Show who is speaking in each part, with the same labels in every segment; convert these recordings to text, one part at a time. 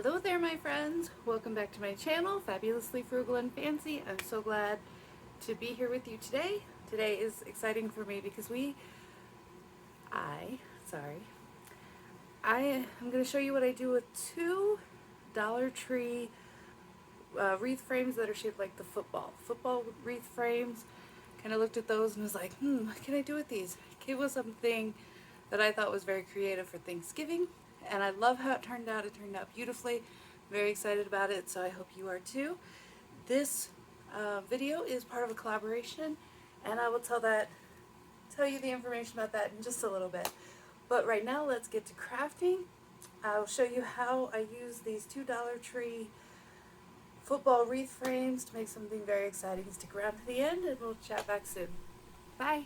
Speaker 1: Hello there, my friends. Welcome back to my channel, Fabulously Frugal and Fancy. I'm so glad to be here with you today. Today is exciting for me because I am going to show you what I do with two Dollar Tree wreath frames that are shaped like the football wreath frames. Kind of looked at those and was like, what can I do with these? It was something that I thought was very creative for Thanksgiving, and I love how it turned out. It turned out beautifully. Very excited about it, so I hope you are too. This video is part of a collaboration, and I will tell you the information about that in just a little bit. But right now, let's get to crafting. I'll show you how I use these two Dollar Tree football wreath frames to make something very exciting. Stick around to the end, and we'll chat back soon. Bye.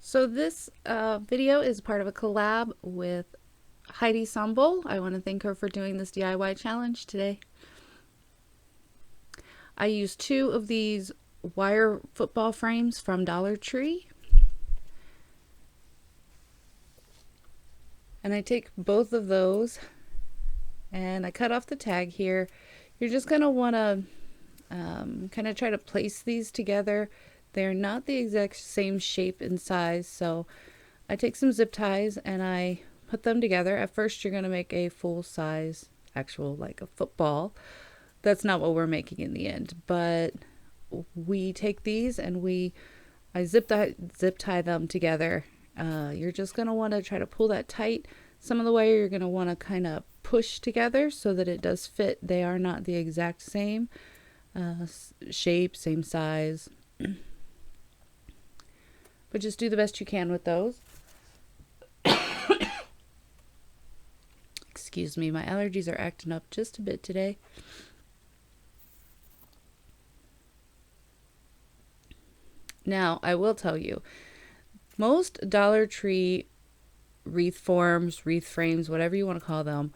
Speaker 1: So this video is part of a collab with Heidi Sonboul. I want to thank her for doing this DIY challenge today. I used two of these wire football frames from Dollar Tree. And I take both of those and I cut off the tag here. You're just going to want to kind of try to place these together. They're not the exact same shape and size, so I take some zip ties and I put them together. At first you're going to make a full size, actual like a football. That's not what we're making in the end, but we take these and I zip tie them together. You're just going to want to try to pull that tight. Some of the way you're going to want to kind of push together so that it does fit. They are not the exact same shape, same size. But just do the best you can with those. Excuse me, my allergies are acting up just a bit today. Now, I will tell you, most Dollar Tree wreath forms, wreath frames, whatever you want to call them,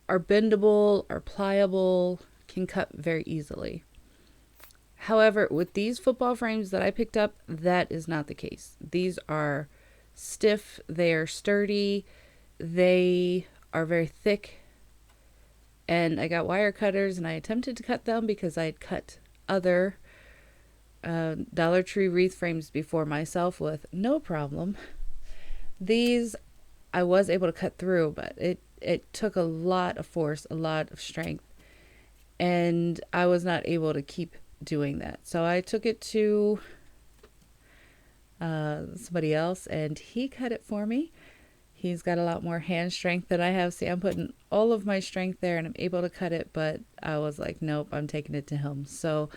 Speaker 1: are bendable, are pliable, can cut very easily. However, with these football frames that I picked up, that is not the case. These are stiff, they are sturdy, they are very thick, and I got wire cutters and I attempted to cut them because I had cut other Dollar Tree wreath frames before myself with no problem. These I was able to cut through, but it took a lot of force, a lot of strength, and I was not able to keep doing that. So I took it to somebody else and he cut it for me. He's got a lot more hand strength than I have. See, I'm putting all of my strength there and I'm able to cut it, but I was like, nope, I'm taking it to him. So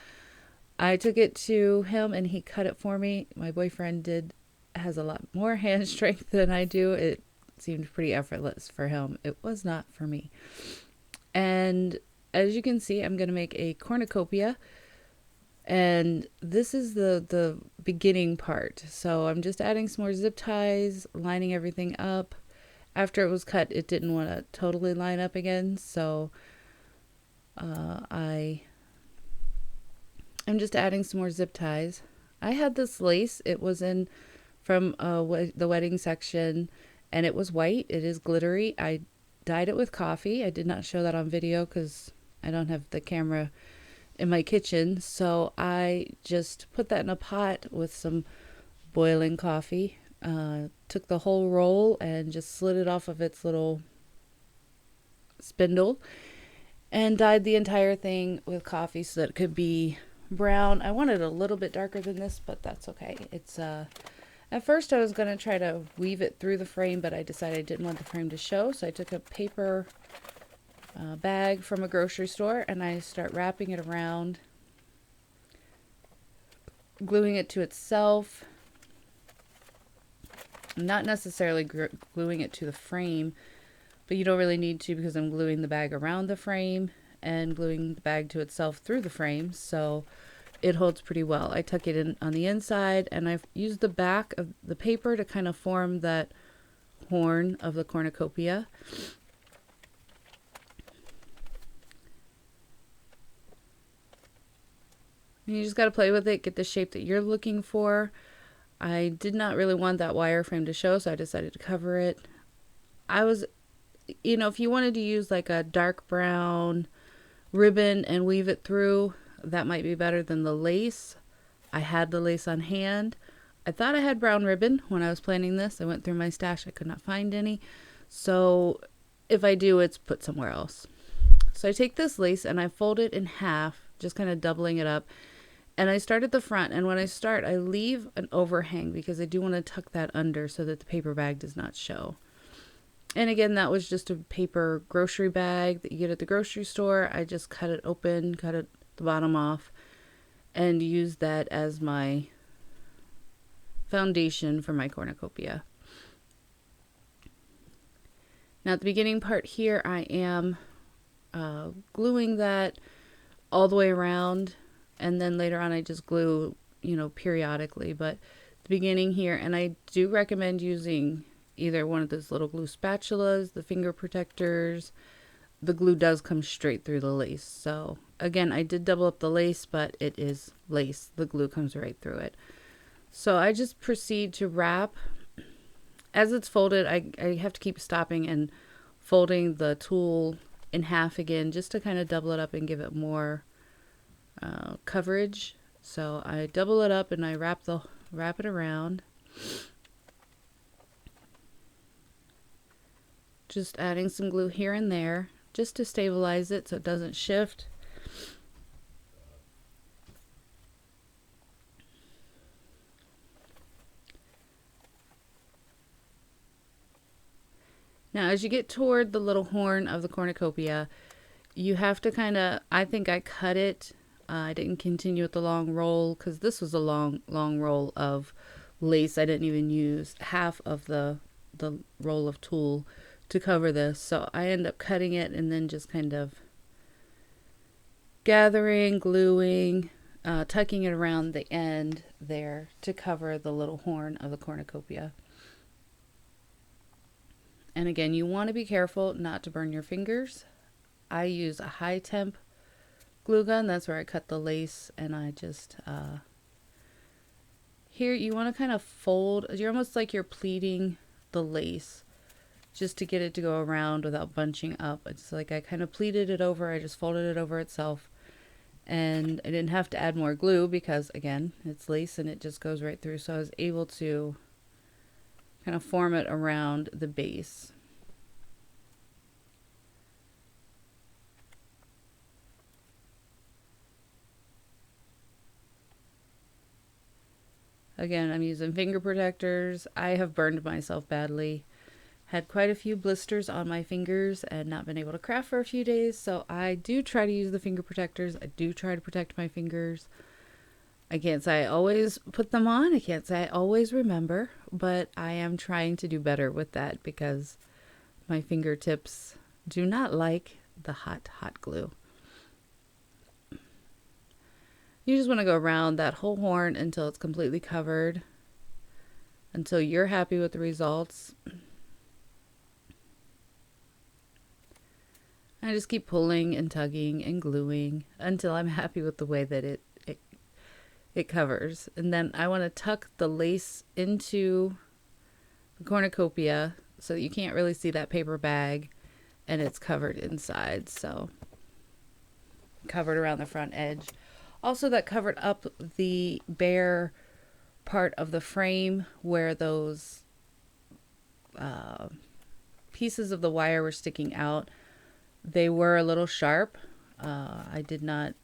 Speaker 1: I took it to him and he cut it for me. My boyfriend has a lot more hand strength than I do. It seemed pretty effortless for him. It was not for me. And as you can see, I'm going to make a cornucopia. And this is the beginning part. So I'm just adding some more zip ties, lining everything up. After it was cut, it didn't want to totally line up again. So I'm just adding some more zip ties. I had this lace. It was from the wedding section, and it was white. It is glittery. I dyed it with coffee. I did not show that on video because I don't have the camera in my kitchen, so I just put that in a pot with some boiling coffee. Took the whole roll and just slid it off of its little spindle and dyed the entire thing with coffee so that it could be brown. I wanted a little bit darker than this, but that's okay. It's at first I was going to try to weave it through the frame, but I decided I didn't want the frame to show, so I took a paper bag from a grocery store and I start wrapping it around, gluing it to itself. Not necessarily gluing it to the frame, but you don't really need to because I'm gluing the bag around the frame and gluing the bag to itself through the frame, so it holds pretty well. I tuck it in on the inside and I've used the back of the paper to kind of form that horn of the cornucopia. You just got to play with it, get the shape that you're looking for. I did not really want that wireframe to show, so I decided to cover it. I was you know, if you wanted to use like a dark brown ribbon and weave it through, that might be better than the lace. I had the lace on hand. I thought I had brown ribbon when I was planning this. I went through my stash. I could not find any. So if I do, it's put somewhere else. So I take this lace and I fold it in half, just kind of doubling it up. And I start at the front. And when I start, I leave an overhang because I do want to tuck that under so that the paper bag does not show. And again, that was just a paper grocery bag that you get at the grocery store. I just cut it open, cut it the bottom off, and use that as my foundation for my cornucopia. Now at the beginning part here, I am gluing that all the way around, and then later on I just glue, you know, periodically. But the beginning here, and I do recommend using either one of those little glue spatulas, the finger protectors. The glue does come straight through the lace. So again, I did double up the lace, but it is lace. The glue comes right through it. So I just proceed to wrap. As it's folded, I have to keep stopping and folding the tool in half again, just to kind of double it up and give it more coverage. So I double it up and I wrap it around. Just adding some glue here and there, just to stabilize it so it doesn't shift. Now, as you get toward the little horn of the cornucopia, you have to kind of, I think I cut it. I didn't continue with the long roll because this was a long roll of lace. I didn't even use half of the roll of tulle to cover this. So I end up cutting it and then just kind of gathering, gluing, tucking it around the end there to cover the little horn of the cornucopia. And again, you want to be careful not to burn your fingers. I use a high temp glue gun. That's where I cut the lace, and I just here you want to kind of fold. You're almost like you're pleating the lace just to get it to go around without bunching up. It's like I kind of pleated it over. I just folded it over itself, and I didn't have to add more glue because again, it's lace and it just goes right through. So I was able to kind of form it around the base. Again, I'm using finger protectors. I have burned myself badly. Had quite a few blisters on my fingers and not been able to craft for a few days. So I do try to use the finger protectors. I do try to protect my fingers. I can't say I always put them on. I can't say I always remember, but I am trying to do better with that because my fingertips do not like the hot glue. You just want to go around that whole horn until it's completely covered, until you're happy with the results. I just keep pulling and tugging and gluing until I'm happy with the way that it covers. And then I want to tuck the lace into the cornucopia so that you can't really see that paper bag and it's covered inside. So covered around the front edge. Also, that covered up the bare part of the frame where those pieces of the wire were sticking out. They were a little sharp. I did not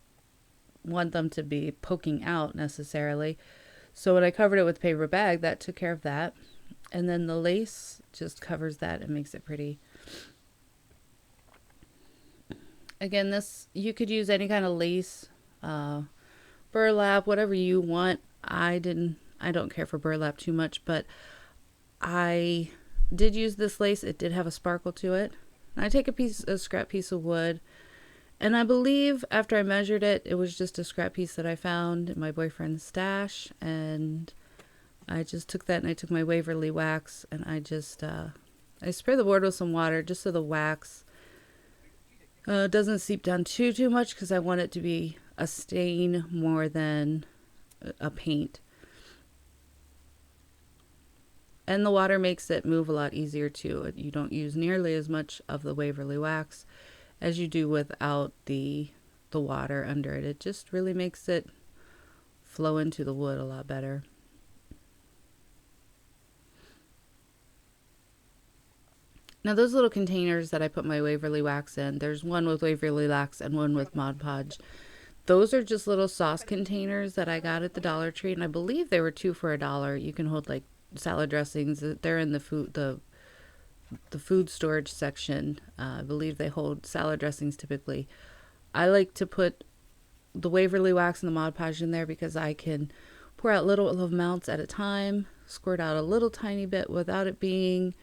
Speaker 1: want them to be poking out necessarily. So when I covered it with paper bag, that took care of that. And then the lace just covers that and makes it pretty. Again, this, you could use any kind of lace, burlap, whatever you want. I don't care for burlap too much, but I did use this lace. It did have a sparkle to it. And I take a scrap piece of wood, and I believe after I measured it, it was just a scrap piece that I found in my boyfriend's stash, and I just took that and I took my Waverly wax and I just I spray the board with some water just so the wax doesn't seep down too much, because I want it to be a stain more than a paint. And the water makes it move a lot easier too. You don't use nearly as much of the Waverly wax as you do without the water under it. It just really makes it flow into the wood a lot better. Now those little containers that I put my Waverly wax in, there's one with Waverly wax and one with Mod Podge. Those are just little sauce containers that I got at the Dollar Tree, and I believe they were 2 for $1. You can hold like salad dressings. They're in the food storage section. I believe they hold salad dressings typically. I like to put the Waverly wax and the Mod Podge in there because I can pour out little amounts at a time, squirt out a little tiny bit without it being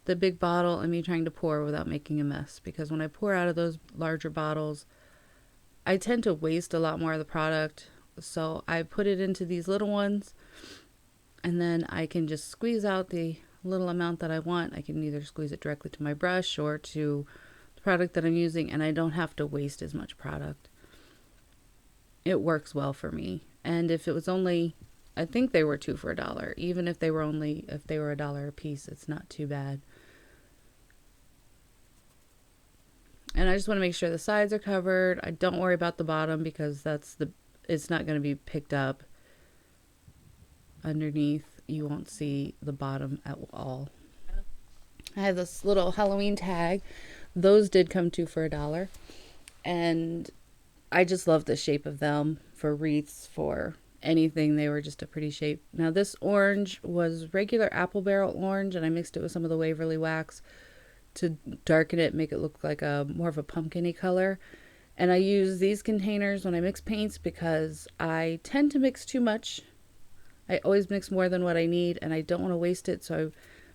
Speaker 1: the big bottle and me trying to pour without making a mess. Because when I pour out of those larger bottles, I tend to waste a lot more of the product. So I put it into these little ones, and then I can just squeeze out the little amount that I want. I can either squeeze it directly to my brush or to the product that I'm using, and I don't have to waste as much product. It works well for me. And if it was only, I think they were 2 for $1. Even if they were $1 a piece, it's not too bad. And I just want to make sure the sides are covered. I don't worry about the bottom because it's not going to be picked up. Underneath, you won't see the bottom at all. I have this little Halloween tag. Those did come 2 for $1. And I just love the shape of them for wreaths, for anything. They were just a pretty shape. Now this orange was regular apple barrel orange, and I mixed it with some of the Waverly wax to darken it, make it look like more of a pumpkin-y color. And I use these containers when I mix paints because I tend to mix too much. I always mix more than what I need, and I don't want to waste it, so I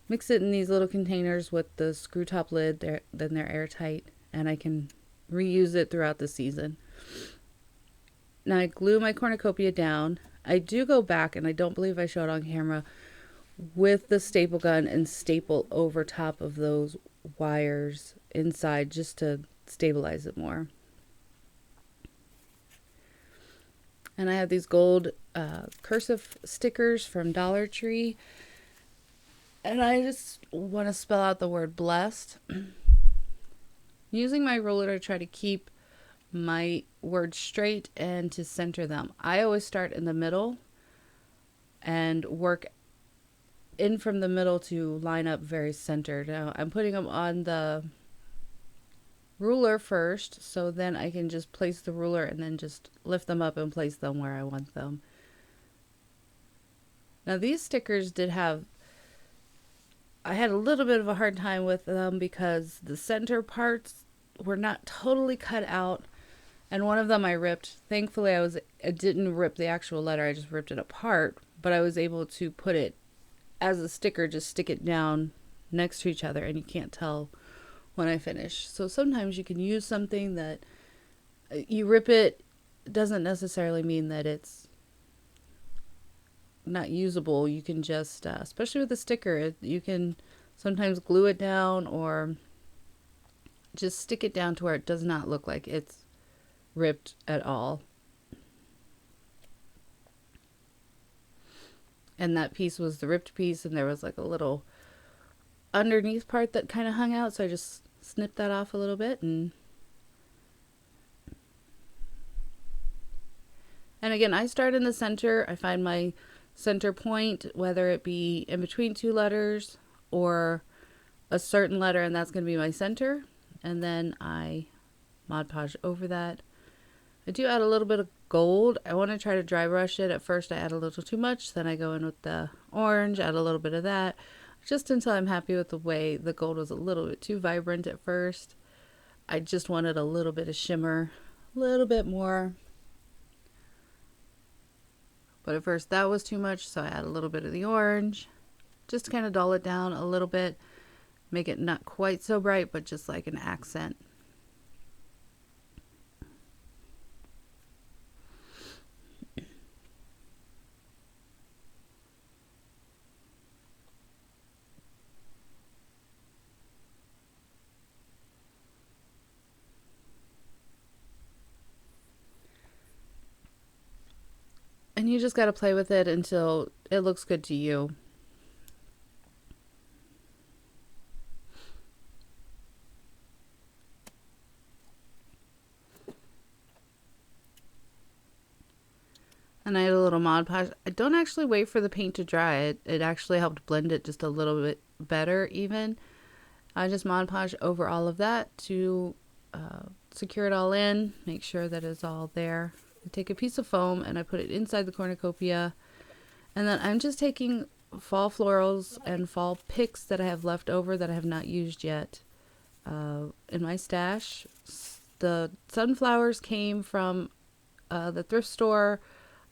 Speaker 1: mix it in these little containers with the screw top lid. Then they're airtight, and I can reuse it throughout the season. Now I glue my cornucopia down. I do go back, and I don't believe I showed on camera, with the staple gun and staple over top of those wires inside just to stabilize it more. And I have these gold cursive stickers from Dollar Tree. And I just want to spell out the word blessed. Using my ruler to try to keep my words straight and to center them. I always start in the middle and work in from the middle to line up very centered. Now I'm putting them on the ruler first, so then I can just place the ruler and then just lift them up and place them where I want them. Now these stickers I had a little bit of a hard time with them because the center parts were not totally cut out, and one of them I ripped. Thankfully I didn't rip the actual letter, I just ripped it apart, but I was able to put it as a sticker, just stick it down next to each other, and you can't tell when I finish. So sometimes you can use something that you rip it, doesn't necessarily mean that it's not usable. You can just, especially with a sticker, you can sometimes glue it down or just stick it down to where it does not look like it's ripped at all. And that piece was the ripped piece, and there was like a little underneath part that kind of hung out, so I just snipped that off a little bit. And again, I start in the center. I find my center point, whether it be in between two letters or a certain letter, and that's going to be my center. And then I Mod Podge over that. I do add a little bit of gold. I want to try to dry brush it. At first I add a little too much, then I go in with the orange, add a little bit of that, just until I'm happy with the way the gold was a little bit too vibrant at first. I just wanted a little bit of shimmer, a little bit more. But at first that was too much, so I add a little bit of the orange, just to kind of dull it down a little bit, make it not quite so bright, but just like an accent. And you just got to play with it until it looks good to you. And I had a little Mod Podge. I don't actually wait for the paint to dry. It actually helped blend it just a little bit better even. I just Mod Podge over all of that to secure it all in, make sure that it's all there. I take a piece of foam and I put it inside the cornucopia. And then I'm just taking fall florals and fall picks that I have left over that I have not used yet in my stash. The sunflowers came from the thrift store.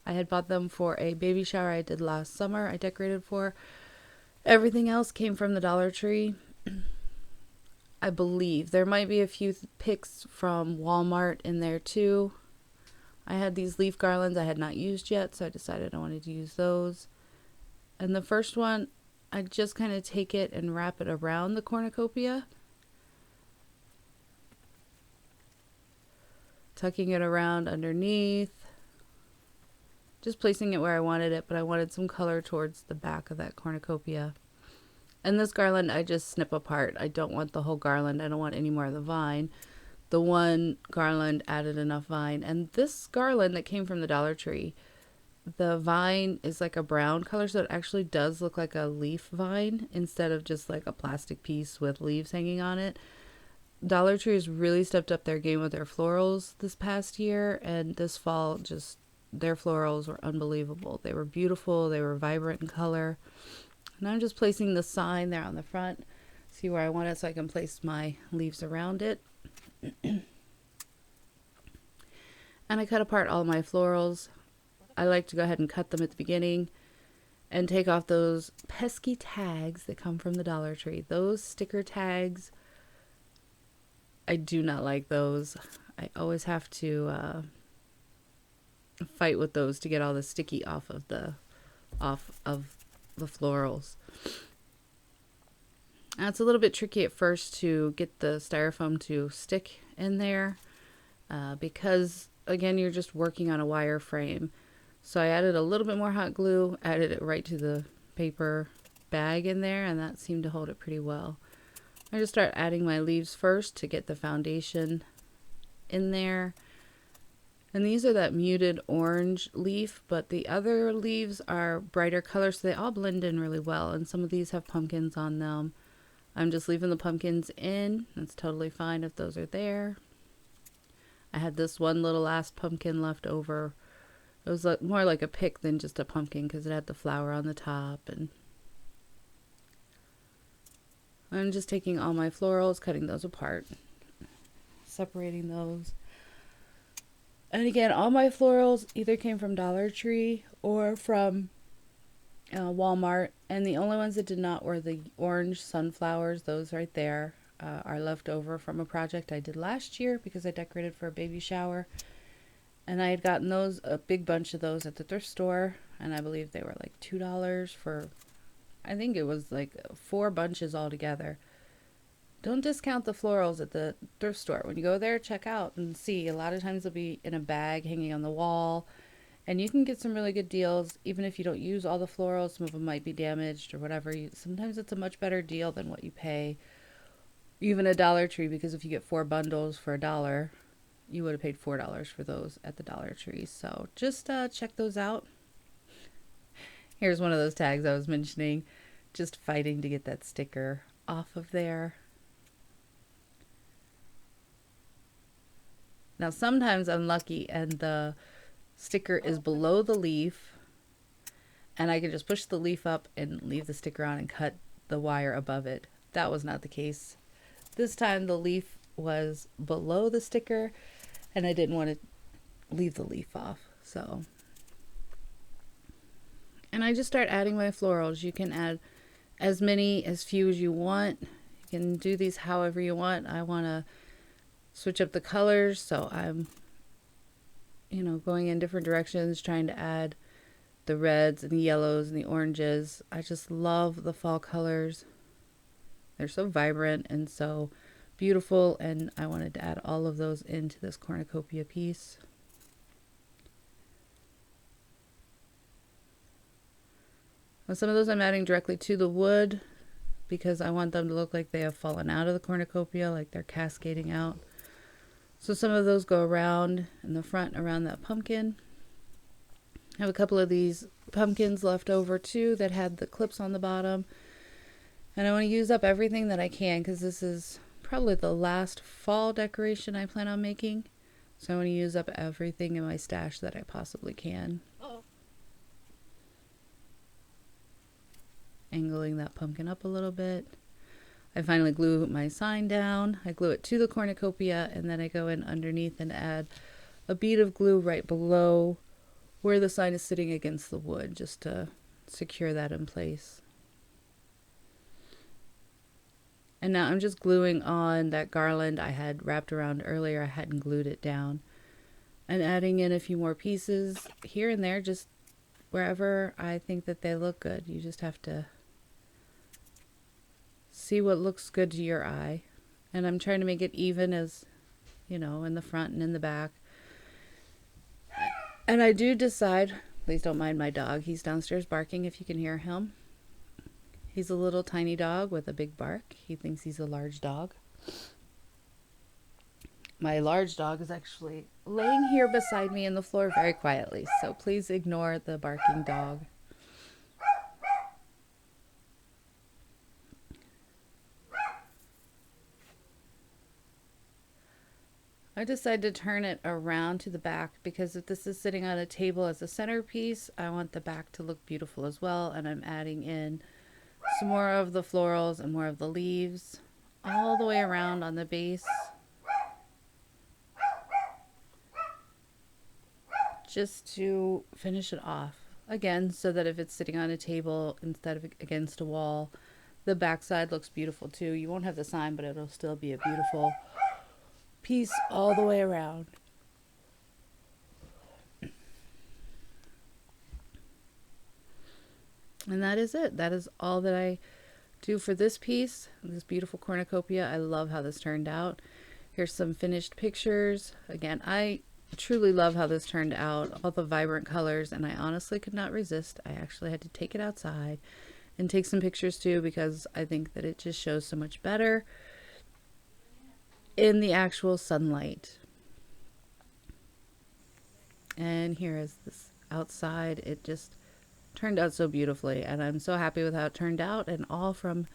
Speaker 1: I had bought them for a baby shower I did last summer. I decorated for. Everything else came from the Dollar Tree. I believe there might be a few picks from Walmart in there too. I had these leaf garlands I had not used yet, so I decided I wanted to use those. And the first one, I just kind of take it and wrap it around the cornucopia, tucking it around underneath, just placing it where I wanted it, but I wanted some color towards the back of that cornucopia. And this garland, I just snip apart. I don't want the whole garland. I don't want any more of the vine. The one garland added enough vine. And this garland that came from the Dollar Tree, the vine is like a brown color, so it actually does look like a leaf vine instead of just like a plastic piece with leaves hanging on it. Dollar Tree has really stepped up their game with their florals this past year, and this fall, just their florals were unbelievable. They were beautiful. They were vibrant in color. And I'm just placing the sign there on the front. See where I want it so I can place my leaves around it. And I cut apart all my florals. I like to go ahead and cut them at the beginning and take off those pesky tags that come from the Dollar Tree. Those sticker tags, I do not like those. I always have to fight with those to get all the sticky off of the florals. Now it's a little bit tricky at first to get the styrofoam to stick in there because again you're just working on a wire frame. So I added a little bit more hot glue, added it right to the paper bag in there, and that seemed to hold it pretty well. I just start adding my leaves first to get the foundation in there. And these are that muted orange leaf, but the other leaves are brighter colors, so they all blend in really well. And some of these have pumpkins on them. I'm just leaving the pumpkins in. That's totally fine if those are there. I had this one little last pumpkin left over. It was more like a pick than just a pumpkin because it had the flower on the top. And I'm just taking all my florals, cutting those apart, separating those. And again, all my florals either came from Dollar Tree or from Walmart. And the only ones that did not were the orange sunflowers. Those right there are left over from a project I did last year because I decorated for a baby shower. And I had gotten those, a big bunch of those at the thrift store. And I believe they were like $2 for, I think it was like 4 bunches altogether. Don't discount the florals at the thrift store. When you go there, check out and see. A lot of times they'll be in a bag hanging on the wall. And you can get some really good deals, even if you don't use all the florals. Some of them might be damaged or whatever. Sometimes it's a much better deal than what you pay. Even a Dollar Tree, because if you get 4 bundles for $1, you would have paid $4 for those at the Dollar Tree. So just check those out. Here's one of those tags I was mentioning. Just fighting to get that sticker off of there. Now sometimes I'm lucky and the sticker is below the leaf and I can just push the leaf up and leave the sticker on and cut the wire above it. That was not the case. This time the leaf was below the sticker and I didn't want to leave the leaf off. And I just start adding my florals. You can add as few as you want. You can do these however you want. I want to switch up the colors, so I'm going in different directions, trying to add the reds and the yellows and the oranges. I just love the fall colors. They're so vibrant and so beautiful, and I wanted to add all of those into this cornucopia piece. Now, some of those I'm adding directly to the wood because I want them to look like they have fallen out of the cornucopia, like they're cascading out. So some of those go around in the front around that pumpkin. I have a couple of these pumpkins left over too that had the clips on the bottom. And I want to use up everything that I can because this is probably the last fall decoration I plan on making. So I want to use up everything in my stash that I possibly can. Angling that pumpkin up a little bit. I finally glue my sign down. I glue it to the cornucopia and then I go in underneath and add a bead of glue right below where the sign is sitting against the wood just to secure that in place. And now I'm just gluing on that garland I had wrapped around earlier. I hadn't glued it down. And adding in a few more pieces here and there, just wherever I think that they look good. You just have to see what looks good to your eye. And I'm trying to make it even as, you know, in the front and in the back. And I do decide, please don't mind my dog. He's downstairs barking if you can hear him. He's a little tiny dog with a big bark. He thinks he's a large dog. My large dog is actually laying here beside me in the floor very quietly, so please ignore the barking dog. I decided to turn it around to the back because if this is sitting on a table as a centerpiece, I want the back to look beautiful as well, and I'm adding in some more of the florals and more of the leaves all the way around on the base. Just to finish it off. Again, so that if it's sitting on a table instead of against a wall, the backside looks beautiful too. You won't have the sign, but it'll still be a beautiful piece all the way around. And that is it. That is all that I do for this piece, this beautiful cornucopia. I love how this turned out. Here's some finished pictures. Again, I truly love how this turned out, all the vibrant colors, and I honestly could not resist. I actually had to take it outside and take some pictures too because I think that it just shows so much better in the actual sunlight. And here is this outside. It just turned out so beautifully, and I'm so happy with how it turned out, and all from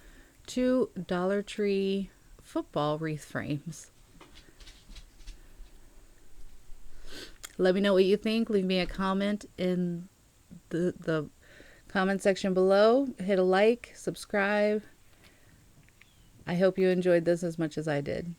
Speaker 1: 2 Dollar Tree football wreath frames. Let me know what you think. Leave me a comment in the comment section below. Hit a like, subscribe. I hope you enjoyed this as much as I did.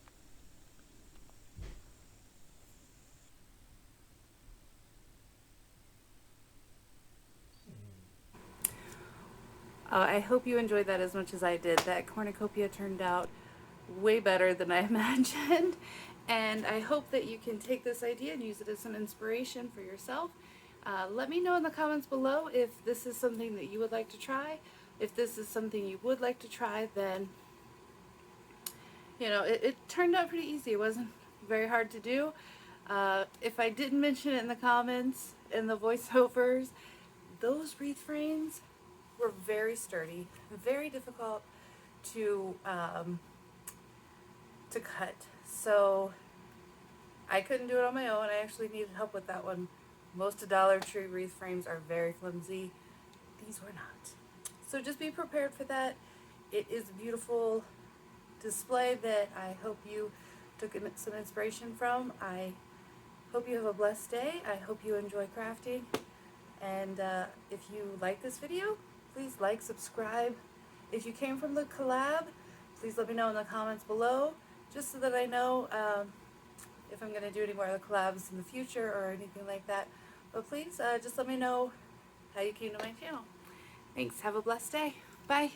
Speaker 1: I hope you enjoyed that as much as I did. That cornucopia turned out way better than I imagined. And I hope that you can take this idea and use it as some inspiration for yourself. Let me know in the comments below if this is something that you would like to try. If this is something you would like to try, then, you know, it turned out pretty easy. It wasn't very hard to do. If I didn't mention it in the comments, in the voiceovers, those wreath frames were very sturdy, very difficult to cut. So I couldn't do it on my own. I actually needed help with that one. Most Dollar Tree wreath frames are very flimsy. These were not. So just be prepared for that. It is a beautiful display that I hope you took some inspiration from. I hope you have a blessed day. I hope you enjoy crafting. And if you like this video, please like, subscribe. If you came from the collab, please let me know in the comments below, just so that I know if I'm going to do any more of the collabs in the future or anything like that. But please just let me know how you came to my channel. Thanks. Have a blessed day. Bye.